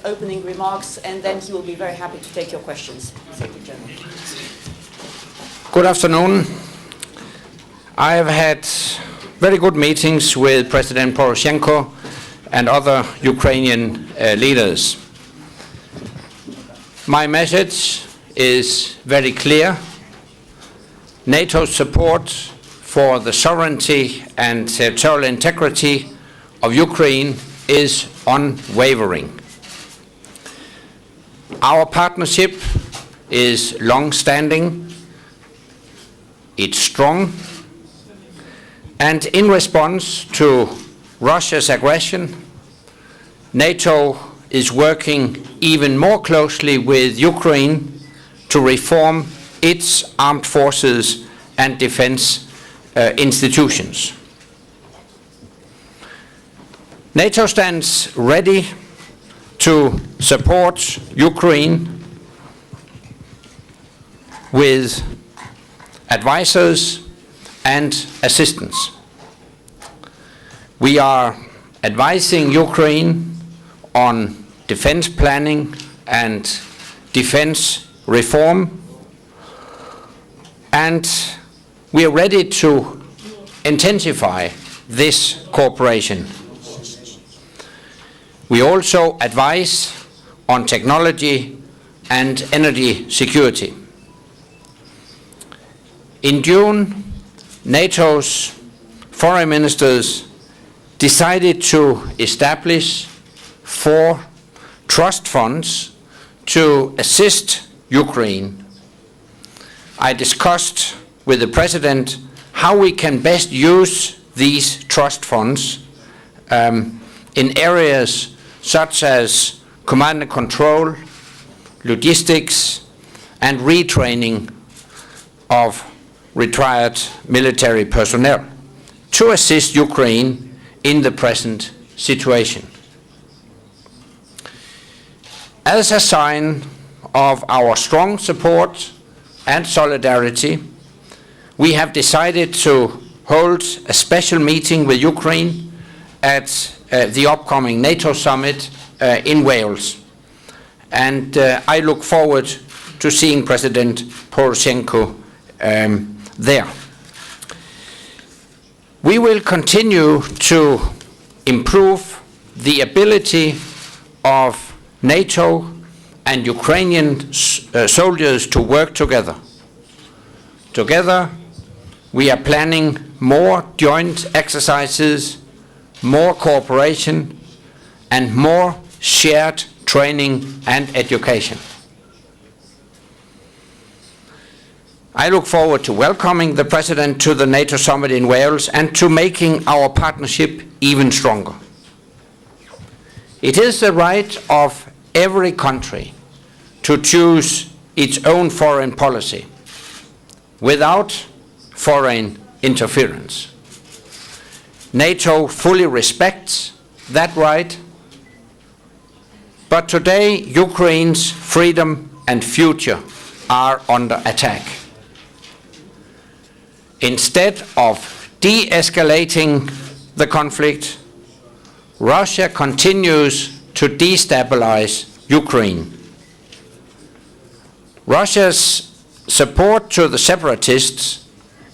Opening remarks, and then he will be very happy to take your questions. Secretary General. Good afternoon. I have had very good meetings with President Poroshenko and other Ukrainian leaders. My message is very clear. NATO's support for the sovereignty and territorial integrity of Ukraine is unwavering. Our partnership is long-standing, it's strong, and in response to Russia's aggression, NATO is working even more closely with Ukraine to reform its armed forces and defense institutions. NATO stands ready to support Ukraine with advisors and assistance. We are advising Ukraine on defense planning and defense reform, and we are ready to intensify this cooperation. We also advise on technology and energy security. In June, NATO's foreign ministers decided to establish 4 trust funds to assist Ukraine. I discussed with the President how we can best use these trust funds in areas such as command and control, logistics, and retraining of retired military personnel to assist Ukraine in the present situation. As a sign of our strong support and solidarity, we have decided to hold a special meeting with Ukraine at the upcoming NATO summit in Wales. And I look forward to seeing President Poroshenko there. We will continue to improve the ability of NATO and Ukrainian soldiers to work together. Together, we are planning more joint exercises, more cooperation, and more shared training and education. I look forward to welcoming the President to the NATO summit in Wales and to making our partnership even stronger. It is the right of every country to choose its own foreign policy without foreign interference. NATO fully respects that right, but today Ukraine's freedom and future are under attack. Instead of de-escalating the conflict, Russia continues to destabilize Ukraine. Russia's support to the separatists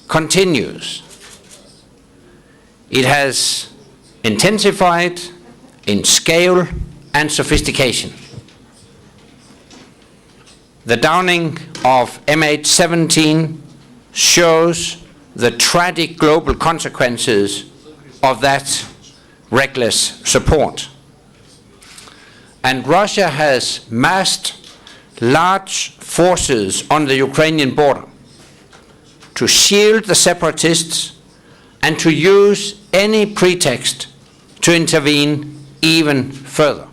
continues. It has intensified in scale and sophistication. The downing of MH17 shows the tragic global consequences of that reckless support. And Russia has massed large forces on the Ukrainian border to shield the separatists and to use any pretext to intervene even further.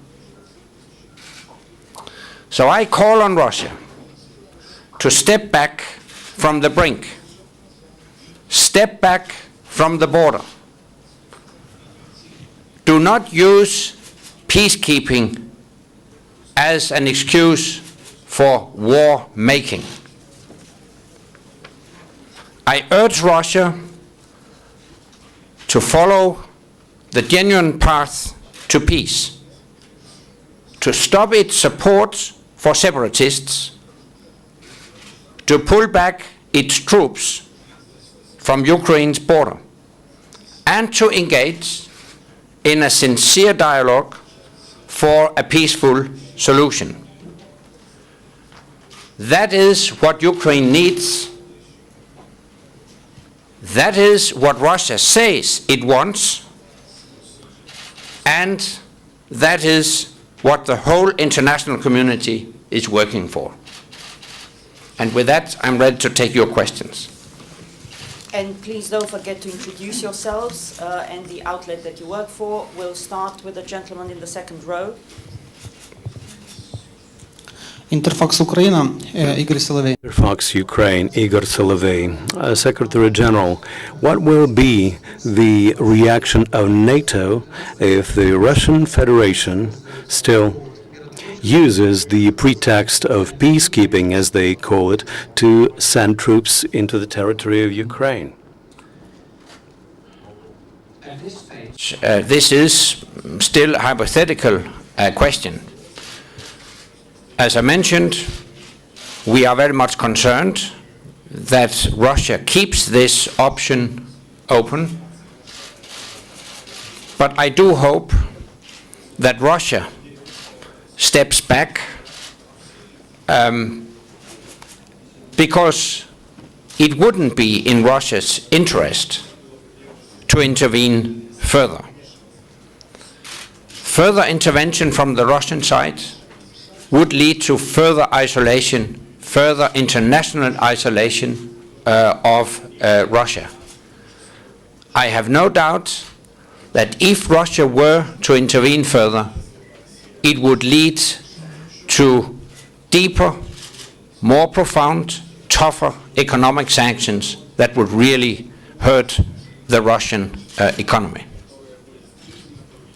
So I call on Russia to step back from the brink, step back from the border. Do not use peacekeeping as an excuse for war making. I urge Russia to follow the genuine path to peace, to stop its support for separatists, to pull back its troops from Ukraine's border, and to engage in a sincere dialogue for a peaceful solution. That is what Ukraine needs. That is what Russia says it wants. And that is what the whole international community is working for. And with that, I'm ready to take your questions. And please don't forget to introduce yourselves and the outlet that you work for. We'll start with the gentleman in the second row. Interfax Ukraine, Igor Solovey. Fox Ukraine, Igor Solovey. Secretary General, what will be the reaction of NATO if the Russian Federation still uses the pretext of peacekeeping, as they call it, to send troops into the territory of Ukraine? At this stage, this is still a hypothetical question. As I mentioned, we are very much concerned that Russia keeps this option open. But I do hope that Russia steps back because it wouldn't be in Russia's interest to intervene further. Further intervention from the Russian side would lead to further isolation, further international isolation of Russia. I have no doubt that if Russia were to intervene further, it would lead to deeper, more profound, tougher economic sanctions that would really hurt the Russian economy.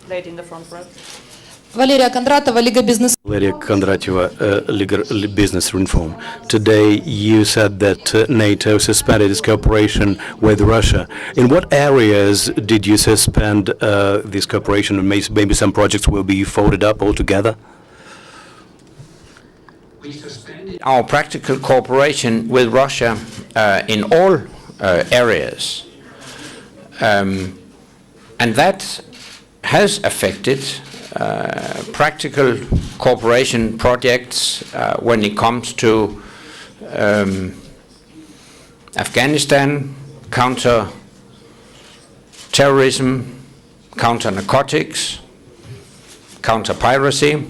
Lady in the front row. Валерия Кондратова, Лига бизнес. Valeria Kondratova, Liga Business Reform. Today you said that NATO suspended its cooperation with Russia. In what areas did you suspend this cooperation, and maybe some projects will be folded up altogether? We suspended our practical cooperation with Russia in all areas. And that has affected practical cooperation projects when it comes to Afghanistan, counter-terrorism, counter-narcotics, counter-piracy.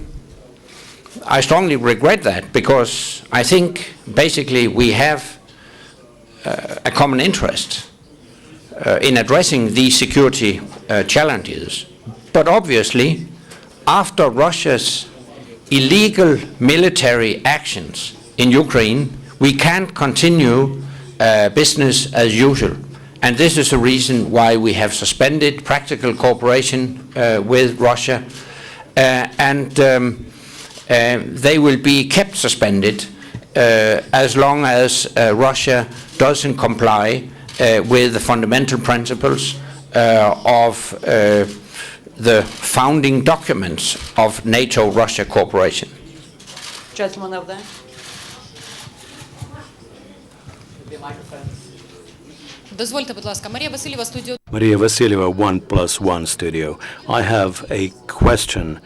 I strongly regret that because I think basically we have a common interest in addressing these security challenges. But obviously, after Russia's illegal military actions in Ukraine, we can't continue business as usual. And this is the reason why we have suspended practical cooperation with Russia. And they will be kept suspended as long as Russia doesn't comply with the fundamental principles of the founding documents of NATO-Russia cooperation. Gentleman over there. The microphone. Дозвольте, будь ласка, Марія Васильєва, студіо. Maria Vasilieva, 1+1 Studio. I have a question.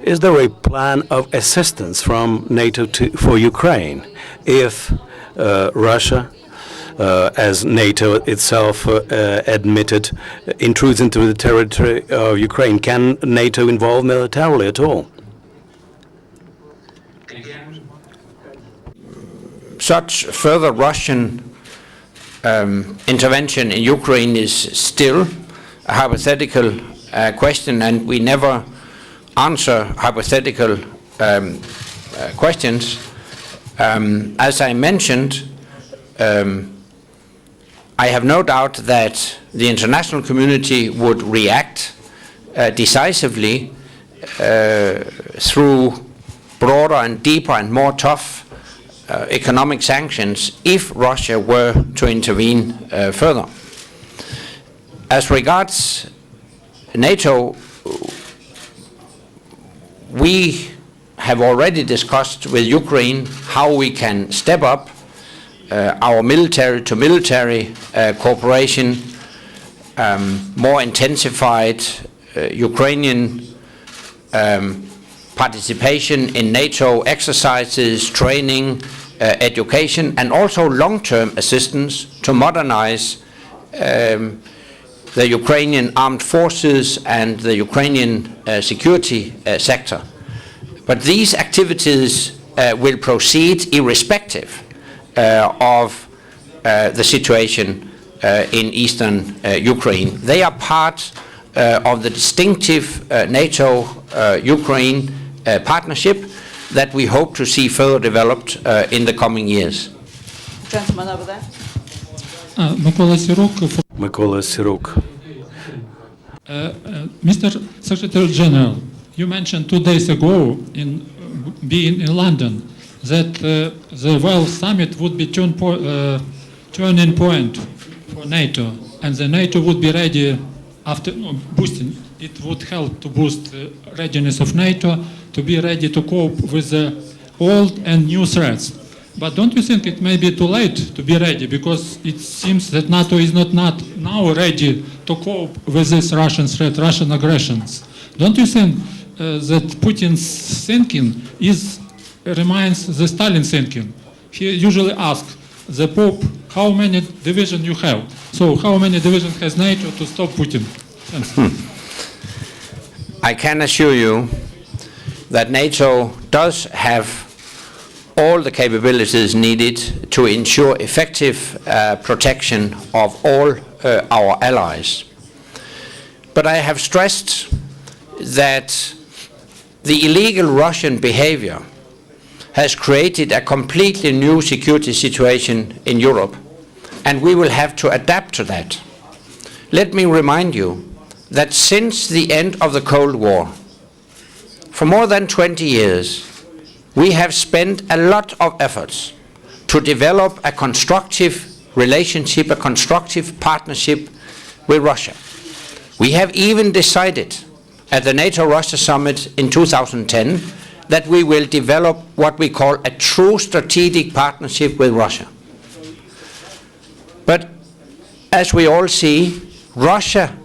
Is there a plan of assistance from NATO for Ukraine if Russia, as NATO itself admitted, intrudes into the territory of Ukraine? Can NATO involve militarily at all? Such further Russian intervention in Ukraine is still a hypothetical question, and we never answer hypothetical questions. As I mentioned, I have no doubt that the international community would react decisively through broader and deeper and more tough economic sanctions if Russia were to intervene further. As regards NATO, we have already discussed with Ukraine how we can step up our military-to-military cooperation, more intensified Ukrainian participation in NATO exercises, training, education, and also long-term assistance to modernize the Ukrainian armed forces and the Ukrainian security sector. But these activities will proceed irrespective of the situation in eastern Ukraine. They are part of the distinctive NATO-Ukraine partnership that we hope to see further developed in the coming years. Gentleman over there. Микола Сірук. Mykola Siruk. Mr. Secretary General, you mentioned 2 days ago in being in London that the World Summit would be turning point for NATO, and the NATO would be ready after boosting. It would help to boost the readiness of NATO to be ready to cope with the old and new threats. But don't you think it may be too late to be ready, because it seems that NATO is not now ready to cope with this Russian threat, Russian aggressions? Don't you think that Putin's thinking reminds the Stalin thinking? He usually asks the Pope, how many divisions you have? So how many divisions has NATO to stop Putin? Thanks. I can assure you that NATO does have all the capabilities needed to ensure effective protection of all our allies. But I have stressed that the illegal Russian behavior has created a completely new security situation in Europe, and we will have to adapt to that. Let me remind you that since the end of the Cold War, for more than 20 years, we have spent a lot of efforts to develop a constructive relationship, a constructive partnership with Russia. We have even decided at the NATO-Russia summit in 2010 that we will develop what we call a true strategic partnership with Russia. But as we all see, Russia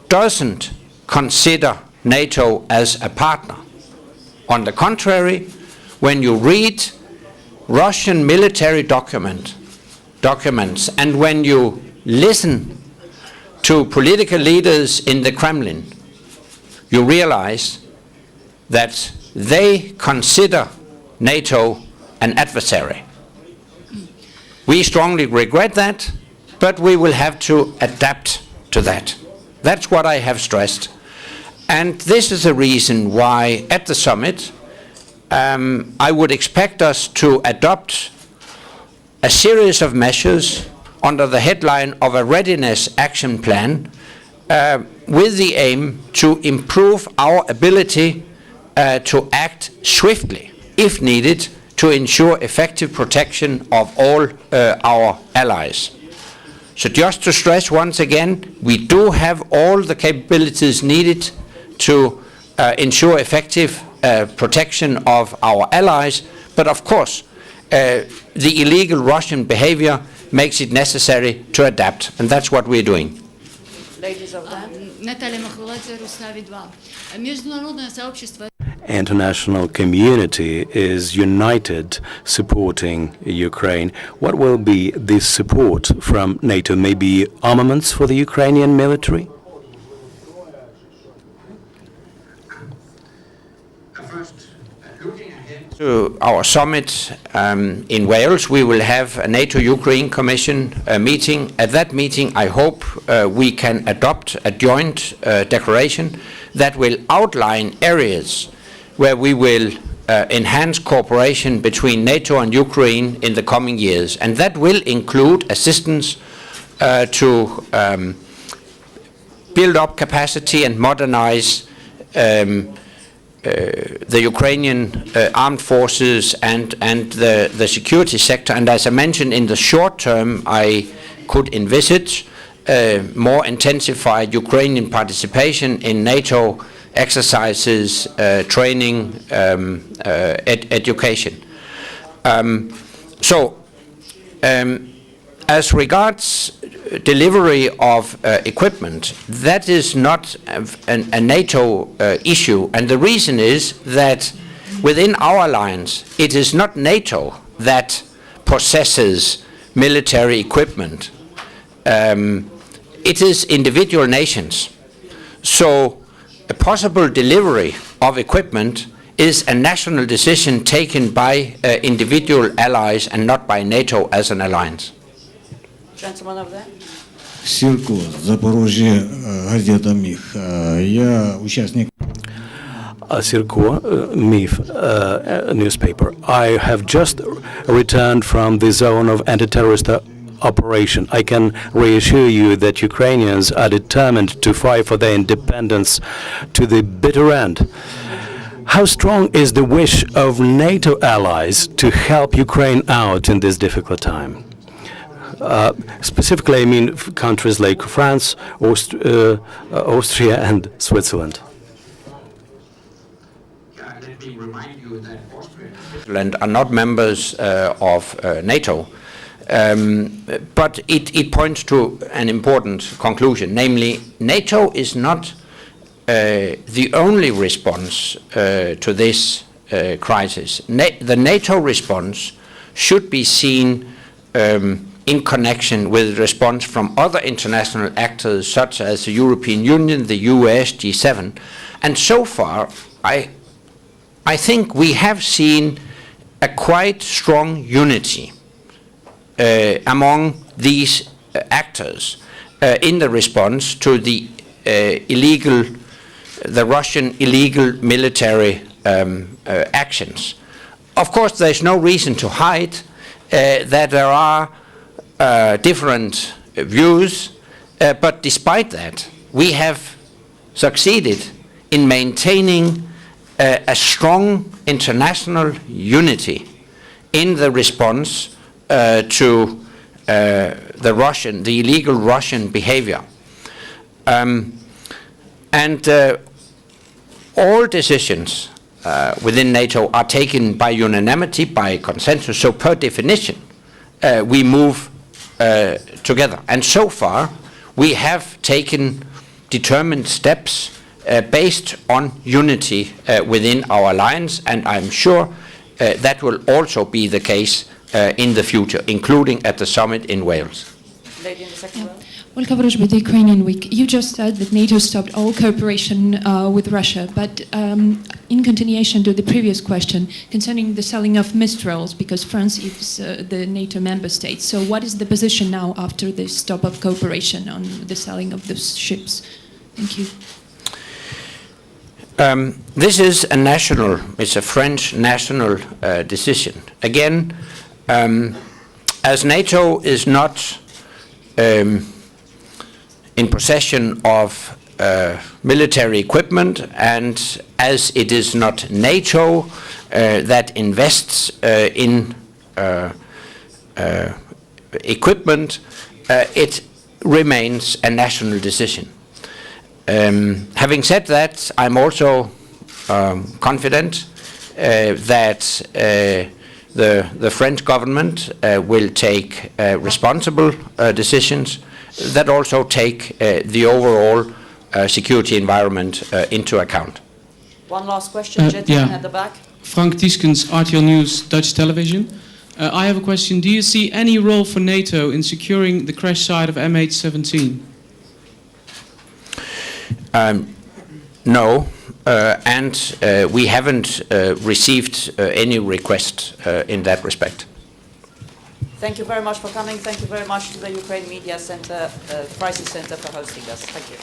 doesn't consider NATO as a partner. On the contrary, when you read Russian military documents and when you listen to political leaders in the Kremlin, you realize that they consider NATO an adversary. We strongly regret that, but we will have to adapt to that. That's what I have stressed. And this is the reason why at the summit I would expect us to adopt a series of measures under the headline of a readiness action plan with the aim to improve our ability to act swiftly, if needed, to ensure effective protection of all our allies. So just to stress once again, we do have all the capabilities needed to ensure effective protection of our allies, but of course the illegal Russian behavior makes it necessary to adapt, and that's what we're doing. Ladies over there. Наталья Махваладзе, Руславе 2. Международное сообщество. International community is united supporting Ukraine. What will be this support from NATO? Maybe armaments for the Ukrainian military? To our summit in Wales, we will have a NATO-Ukraine Commission meeting. At that meeting, I hope we can adopt a joint declaration that will outline areas where we will enhance cooperation between NATO and Ukraine in the coming years. And that will include assistance to build up capacity and modernize the Ukrainian armed forces and the security sector. And as I mentioned, in the short term, I could envisage more intensified Ukrainian participation in NATO exercises, training, education. As regards delivery of equipment, that is not a NATO issue, and the reason is that within our alliance, it is not NATO that possesses military equipment. It is individual nations. So a possible delivery of equipment is a national decision taken by individual allies and not by NATO as an alliance. Gentleman over there. Сирко, Запорожье, газета «Мих». Я участник. Sirko, MIF newspaper. I have just returned from the zone of anti-terrorist operation. I can reassure you that Ukrainians are determined to fight for their independence to the bitter end. How strong is the wish of NATO allies to help Ukraine out in this difficult time? Specifically, I mean countries like France, Austria and Switzerland. Let me remind you that Austria and Switzerland are not members of NATO, but it points to an important conclusion, namely NATO is not the only response to this crisis. The NATO response should be seen in connection with response from other international actors such as the European Union, the US, G7. And so far, I think we have seen a quite strong unity among these actors in the response to the Russian illegal military actions. Of course, there's no reason to hide that there are different views, but despite that, we have succeeded in maintaining a strong international unity in the response to the illegal Russian behavior. All decisions within NATO are taken by unanimity, by consensus, so per definition, we move together. And so far, we have taken determined steps based on unity within our alliance, and I'm sure that will also be the case in the future, including at the summit in Wales. Lady in the second row. Olga Vrozh with the Ukrainian Week. You just said that NATO stopped all cooperation with Russia, but in continuation to the previous question concerning the selling of Mistrals, because France is the NATO member state. So what is the position now after the stop of cooperation on the selling of those ships? Thank you. This is it's a French national decision. Again, as NATO is not in possession of military equipment, and as it is not NATO that invests in equipment, it remains a national decision. Having said that, I'm also confident that the French government will take responsible decisions that also take the overall security environment into account. One last question, gentleman at the back. Frank Tieskens, RTL News, Dutch television. I have a question. Do you see any role for NATO in securing the crash site of MH17? No, and we haven't received any request in that respect. Thank you very much for coming. Thank you very much to the Ukraine Media Center, Crisis Center for hosting us. Thank you.